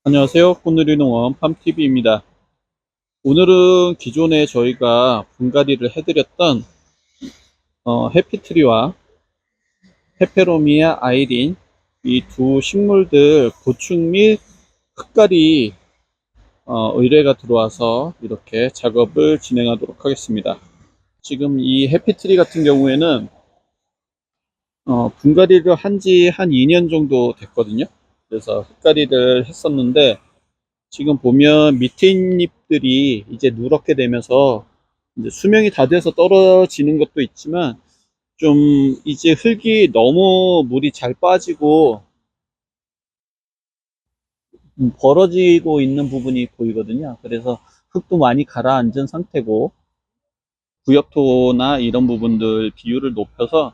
안녕하세요. 꽃누리농원 팜TV입니다. 오늘은 기존에 저희가 분갈이를 해드렸던 해피트리와 페페로미아 아이린 이 두 식물들 보충 및 흙갈이 의뢰가 들어와서 이렇게 작업을 진행하도록 하겠습니다. 지금 이 해피트리 같은 경우에는 분갈이를 한 지 한 2년 정도 됐거든요. 그래서 흙갈이를 했었는데 지금 보면 밑에 잎들이 이제 누렇게 되면서 이제 수명이 다 돼서 떨어지는 것도 있지만 좀 이제 흙이 너무 물이 잘 빠지고 벌어지고 있는 부분이 보이거든요. 그래서 흙도 많이 가라앉은 상태고 구엽토나 이런 부분들 비율을 높여서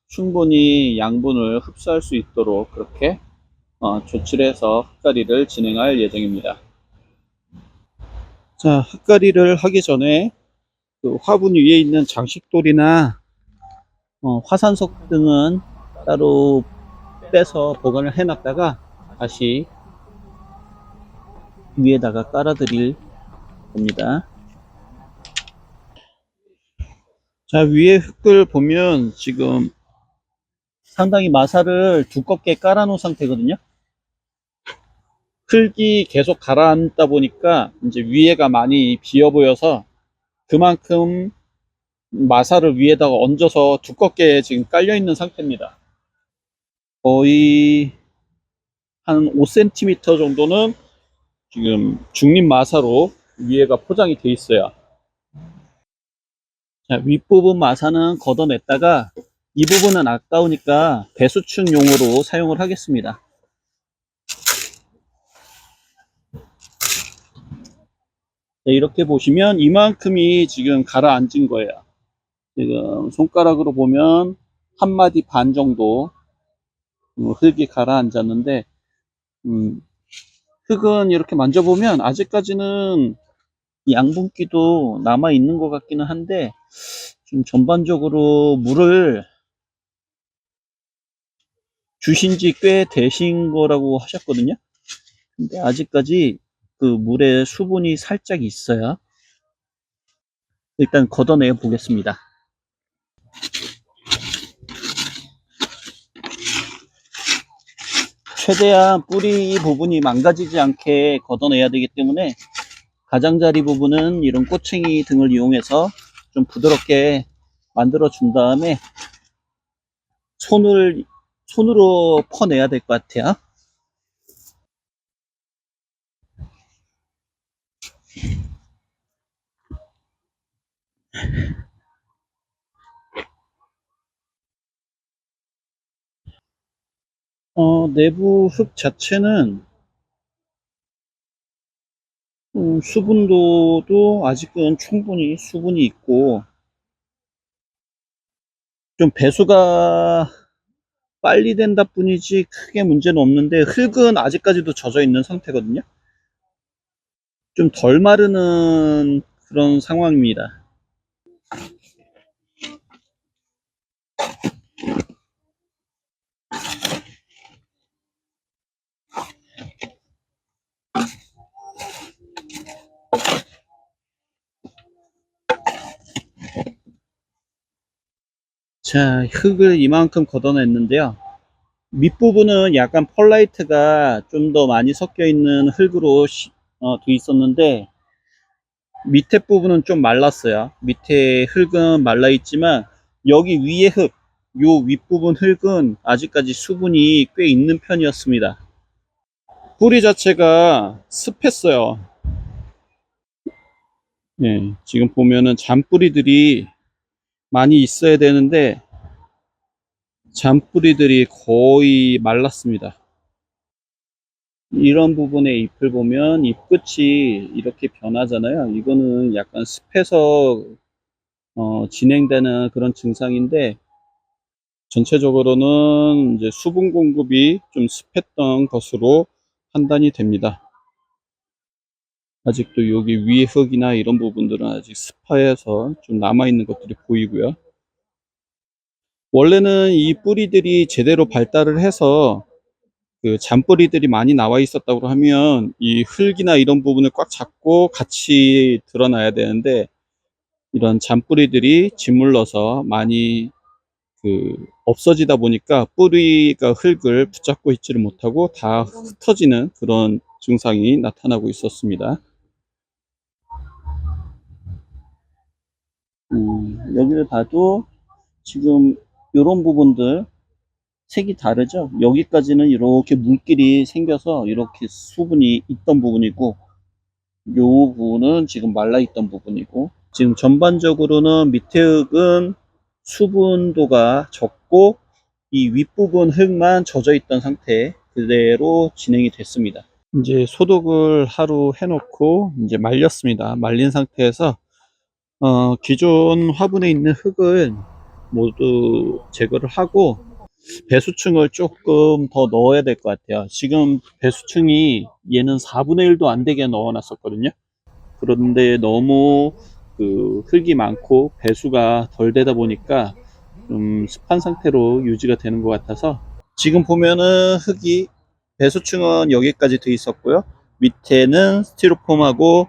충분히 양분을 흡수할 수 있도록 그렇게 조치를 해서 흙가리를 진행할 예정입니다. 자, 흙가리를 하기 전에 그 화분 위에 있는 장식돌이나 화산석 등은 따로 빼서 보관을 해놨다가 다시 위에다가 깔아 드릴 겁니다. 자, 위에 흙을 보면 지금 상당히 마사를 두껍게 깔아 놓은 상태거든요. 흙이 계속 가라앉다 보니까 이제 위에가 많이 비어 보여서 그만큼 마사를 위에다가 얹어서 두껍게 지금 깔려 있는 상태입니다. 거의 한 5cm 정도는 지금 중립 마사로 위에가 포장이 돼 있어요. 자, 윗부분 마사는 걷어냈다가 이 부분은 아까우니까 배수층용으로 사용을 하겠습니다. 자, 이렇게 보시면 이만큼이 지금 가라앉은 거예요. 지금 손가락으로 보면 한 마디 반 정도 흙이 가라앉았는데 흙은 이렇게 만져보면 아직까지는 양분기도 남아 있는 것 같기는 한데 좀 전반적으로 물을 주신 지 꽤 되신 거라고 하셨거든요. 근데 아직까지 그 물에 수분이 살짝 있어요. 일단 걷어내 보겠습니다. 최대한 뿌리 부분이 망가지지 않게 걷어내야 되기 때문에 가장자리 부분은 이런 꼬챙이 등을 이용해서 좀 부드럽게 만들어 준 다음에 손으로 퍼내야 될 것 같아요. 내부 흙 자체는 수분도도 아직은 충분히 수분이 있고 좀 배수가 빨리 된다 뿐이지 크게 문제는 없는데 흙은 아직까지도 젖어 있는 상태거든요. 좀 덜 마르는 그런 상황입니다. 자, 흙을 이만큼 걷어냈는데요. 밑부분은 약간 펄라이트가 좀 더 많이 섞여 있는 흙으로 돼 있었는데 밑에 부분은 좀 말랐어요. 밑에 흙은 말라 있지만 여기 위에 흙, 요 윗부분 흙은 아직까지 수분이 꽤 있는 편이었습니다. 뿌리 자체가 습했어요. 예, 지금 보면은 잔뿌리들이 많이 있어야 되는데 잔뿌리들이 거의 말랐습니다. 이런 부분의 잎을 보면 잎 끝이 이렇게 변하잖아요. 이거는 약간 습해서 진행되는 그런 증상인데 전체적으로는 이제 수분 공급이 좀 습했던 것으로 판단이 됩니다. 아직도 여기 위에 흙이나 이런 부분들은 아직 습해서 좀 남아있는 것들이 보이고요. 원래는 이 뿌리들이 제대로 발달을 해서 그 잔뿌리들이 많이 나와 있었다고 하면 이 흙이나 이런 부분을 꽉 잡고 같이 드러나야 되는데, 이런 잔뿌리들이 짓물러서 많이 없어지다 보니까 뿌리가 흙을 붙잡고 있지를 못하고 다 흩어지는 그런 증상이 나타나고 있었습니다. 여기를 봐도 지금 이런 부분들 색이 다르죠? 여기까지는 이렇게 물길이 생겨서 이렇게 수분이 있던 부분이고, 요 부분은 지금 말라 있던 부분이고, 지금 전반적으로는 밑에 흙은 수분도가 적고 이 윗부분 흙만 젖어 있던 상태 그대로 진행이 됐습니다. 이제 소독을 하루 해놓고 이제 말렸습니다. 말린 상태에서 기존 화분에 있는 흙을 모두 제거를 하고 배수층을 조금 더 넣어야 될 것 같아요. 지금 배수층이 얘는 4분의 1도 안 되게 넣어 놨었거든요. 그런데 너무 흙이 많고 배수가 덜 되다 보니까 좀 습한 상태로 유지가 되는 것 같아서, 지금 보면은 흙이 배수층은 여기까지 돼 있었고요. 밑에는 스티로폼하고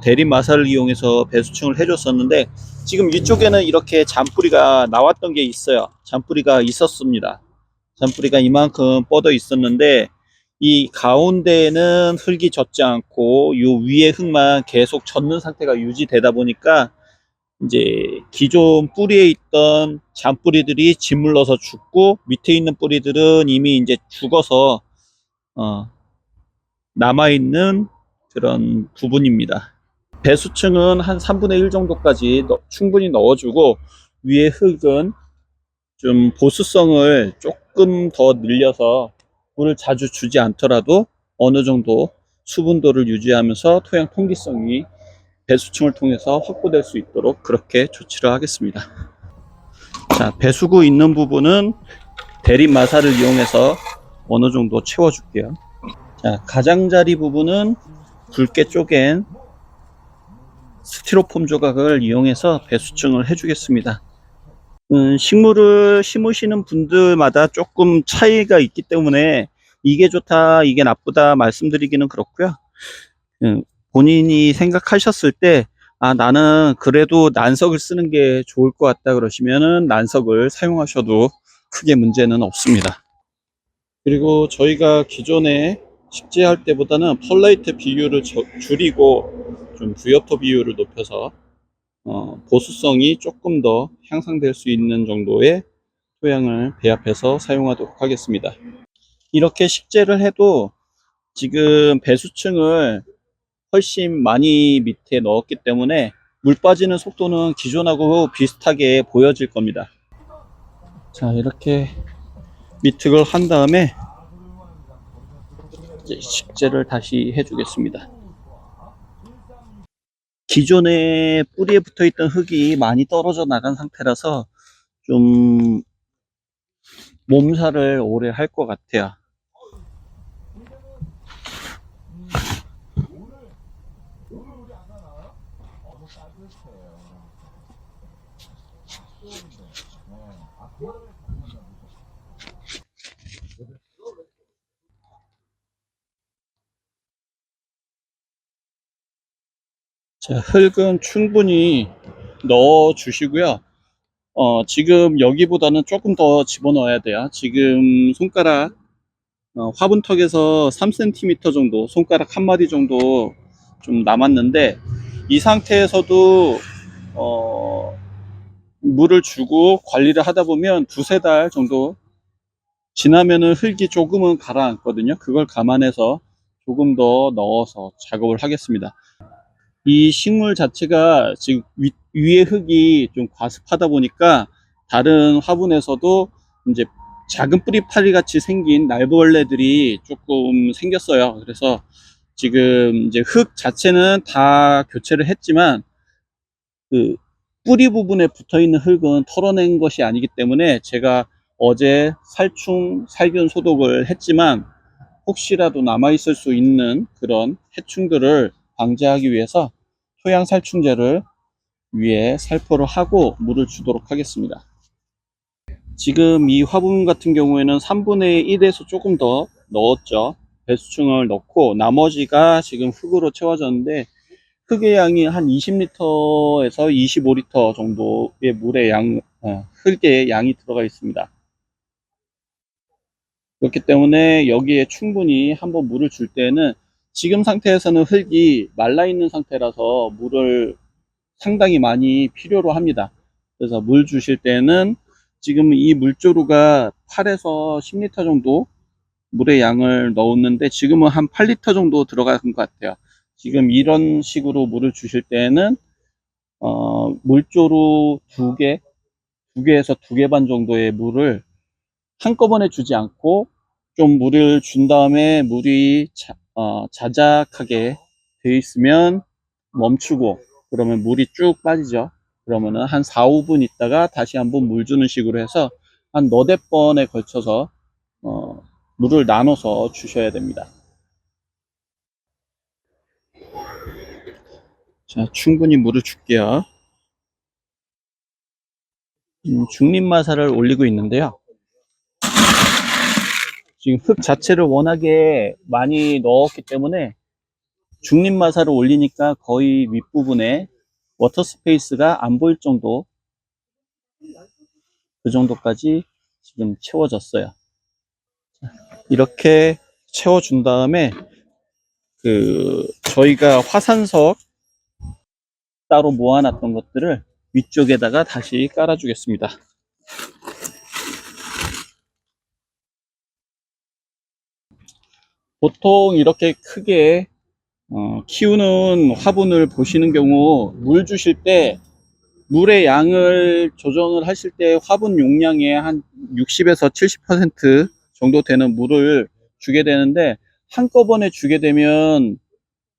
대리마사를 이용해서 배수층을 해줬었는데, 지금 이쪽에는 이렇게 잔뿌리가 나왔던 게 있어요. 잔뿌리가 있었습니다. 잔뿌리가 이만큼 뻗어 있었는데, 이 가운데에는 흙이 젖지 않고 요 위에 흙만 계속 젖는 상태가 유지되다 보니까 이제 기존 뿌리에 있던 잔뿌리들이 짓물러서 죽고, 밑에 있는 뿌리들은 이미 이제 죽어서 남아있는 그런 부분입니다. 배수층은 한 3분의 1 정도까지 충분히 넣어주고, 위에 흙은 좀 보수성을 조금 더 늘려서 물을 자주 주지 않더라도 어느 정도 수분도를 유지하면서 토양 통기성이 배수층을 통해서 확보될 수 있도록 그렇게 조치를 하겠습니다. 자, 배수구 있는 부분은 대립마사를 이용해서 어느 정도 채워줄게요. 자, 가장자리 부분은 굵게 쪼갠 스티로폼 조각을 이용해서 배수층을 해주겠습니다. 식물을 심으시는 분들마다 조금 차이가 있기 때문에 이게 좋다, 이게 나쁘다 말씀드리기는 그렇고요. 본인이 생각하셨을 때, 아, 나는 그래도 난석을 쓰는 게 좋을 것 같다 그러시면은 난석을 사용하셔도 크게 문제는 없습니다. 그리고 저희가 기존에 식재할 때보다는 펄라이트 비율을 줄이고 좀 부엽토 비율을 높여서 보수성이 조금 더 향상될 수 있는 정도의 토양을 배합해서 사용하도록 하겠습니다. 이렇게 식재를 해도 지금 배수층을 훨씬 많이 밑에 넣었기 때문에 물 빠지는 속도는 기존하고 비슷하게 보여질 겁니다. 자, 이렇게 미특을 한 다음에 이제 식재를 다시 해주겠습니다. 기존에 뿌리에 붙어 있던 흙이 많이 떨어져 나간 상태라서 좀 몸살을 오래 할 것 같아요. 자, 흙은 충분히 넣어 주시고요. 지금 여기보다는 조금 더 집어넣어야 돼요. 지금 손가락 화분턱에서 3cm 정도, 손가락 한 마디 정도 좀 남았는데, 이 상태에서도 물을 주고 관리를 하다 보면 두세 달 정도 지나면은 흙이 조금은 가라앉거든요. 그걸 감안해서 조금 더 넣어서 작업을 하겠습니다. 이 식물 자체가 지금 위에 흙이 좀 과습하다 보니까 다른 화분에서도 이제 작은 뿌리파리 같이 생긴 날벌레들이 조금 생겼어요. 그래서 지금 이제 흙 자체는 다 교체를 했지만 그 뿌리 부분에 붙어 있는 흙은 털어낸 것이 아니기 때문에 제가 어제 살균 소독을 했지만 혹시라도 남아 있을 수 있는 그런 해충들을 방지하기 위해서 토양 살충제를 위에 살포를 하고 물을 주도록 하겠습니다. 지금 이 화분 같은 경우에는 3분의 1에서 조금 더 넣었죠. 배수충을 넣고 나머지가 지금 흙으로 채워졌는데 흙의 양이 한 20리터에서 25리터 정도의 물의 흙의 양이 들어가 있습니다. 그렇기 때문에 여기에 충분히 한번 물을 줄 때는 지금 상태에서는 흙이 말라 있는 상태라서 물을 상당히 많이 필요로 합니다. 그래서 물 주실 때는 지금 이 물조루가 8에서 10리터 정도 물의 양을 넣었는데 지금은 한 8리터 정도 들어간 것 같아요. 지금 이런 식으로 물을 주실 때는 물조루 2개에서 2개 반 정도의 물을 한꺼번에 주지 않고 좀 물을 준 다음에 물이 자작하게 되어 있으면 멈추고 그러면 물이 쭉 빠지죠. 그러면은 한 4, 5분 있다가 다시 한번 물 주는 식으로 해서 한 너댓 번에 걸쳐서 어, 물을 나눠서 주셔야 됩니다. 자, 충분히 물을 줄게요. 중립마사를 올리고 있는데요. 지금 흙 자체를 워낙에 많이 넣었기 때문에 중립마사를 올리니까 거의 윗부분에 워터 스페이스가 안 보일 정도, 그 정도까지 지금 채워졌어요. 이렇게 채워준 다음에 저희가 화산석 따로 모아놨던 것들을 위쪽에다가 다시 깔아주겠습니다. 보통 이렇게 크게 키우는 화분을 보시는 경우 물 주실 때 물의 양을 조정을 하실 때 화분 용량의 한 60에서 70% 정도 되는 물을 주게 되는데 한꺼번에 주게 되면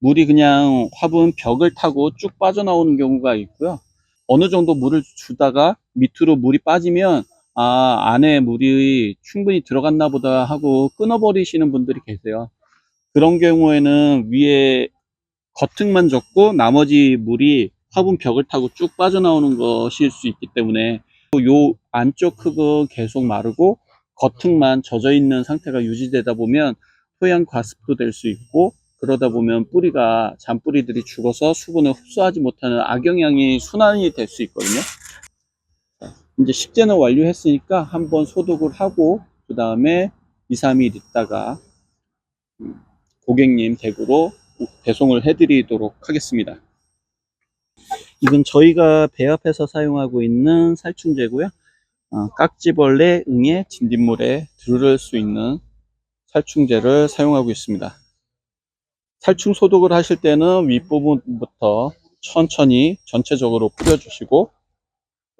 물이 그냥 화분 벽을 타고 쭉 빠져나오는 경우가 있고요. 어느 정도 물을 주다가 밑으로 물이 빠지면 안에 물이 충분히 들어갔나 보다 하고 끊어버리시는 분들이 계세요. 그런 경우에는 위에 겉흙만 젖고 나머지 물이 화분 벽을 타고 쭉 빠져나오는 것일 수 있기 때문에 요 안쪽 흙은 계속 마르고 겉흙만 젖어 있는 상태가 유지되다 보면 토양 과습도 될 수 있고 그러다 보면 잔뿌리들이 죽어서 수분을 흡수하지 못하는 악영향이 순환이 될 수 있거든요. 이제 식재는 완료했으니까 한번 소독을 하고 그 다음에 2, 3일 있다가 고객님 댁으로 배송을 해드리도록 하겠습니다. 이건 저희가 배합해서 사용하고 있는 살충제고요. 깍지벌레, 응애, 진딧물에 들을 수 있는 살충제를 사용하고 있습니다. 살충 소독을 하실 때는 윗부분부터 천천히 전체적으로 뿌려주시고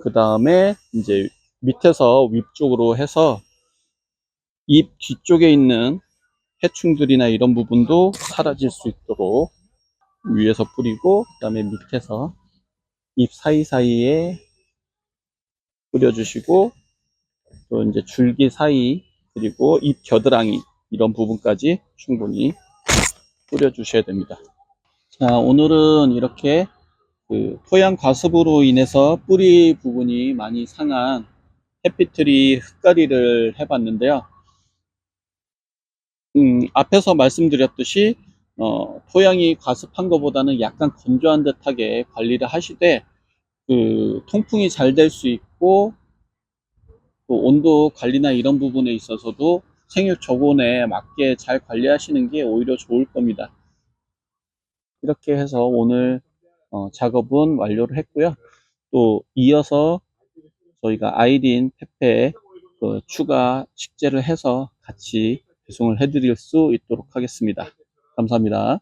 그 다음에 이제 밑에서 위쪽으로 해서 잎 뒤쪽에 있는 해충들이나 이런 부분도 사라질 수 있도록 위에서 뿌리고 그 다음에 밑에서 잎 사이사이에 뿌려주시고 또 이제 줄기 사이 그리고 잎 겨드랑이 이런 부분까지 충분히 뿌려주셔야 됩니다. 자, 오늘은 이렇게 토양 과습으로 인해서 뿌리 부분이 많이 상한 해피트리 흙가리를 해봤는데요. 앞에서 말씀드렸듯이 토양이 과습한 것보다는 약간 건조한 듯하게 관리를 하시되 통풍이 잘 될 수 있고 또 온도 관리나 이런 부분에 있어서도 생육 저온에 맞게 잘 관리하시는 게 오히려 좋을 겁니다. 이렇게 해서 오늘 작업은 완료를 했고요. 또 이어서 저희가 아이린 페페 추가 식재를 해서 같이 배송을 해드릴 수 있도록 하겠습니다. 감사합니다.